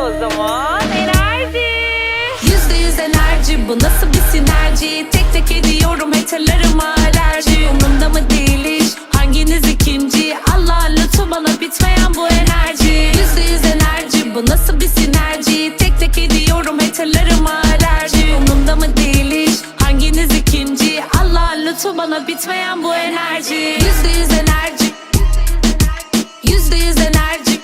O zaman enerji. %100 enerji, bu nasıl bir sinerji? Tek tek ediyorum haterlarıma alerji. Umurumda mı değil hiç hanginiz ikinci? Allah'ın lütfu bana bitmeyen bu enerji. %100 enerji, bu nasıl bir sinerji? Tek tek ediyorum haterlarıma alerji. Umurumda mı değil hiç hanginiz ikinci? Allah'ın lütfu bana bitmeyen bu enerji. %100 enerji, %100 enerji.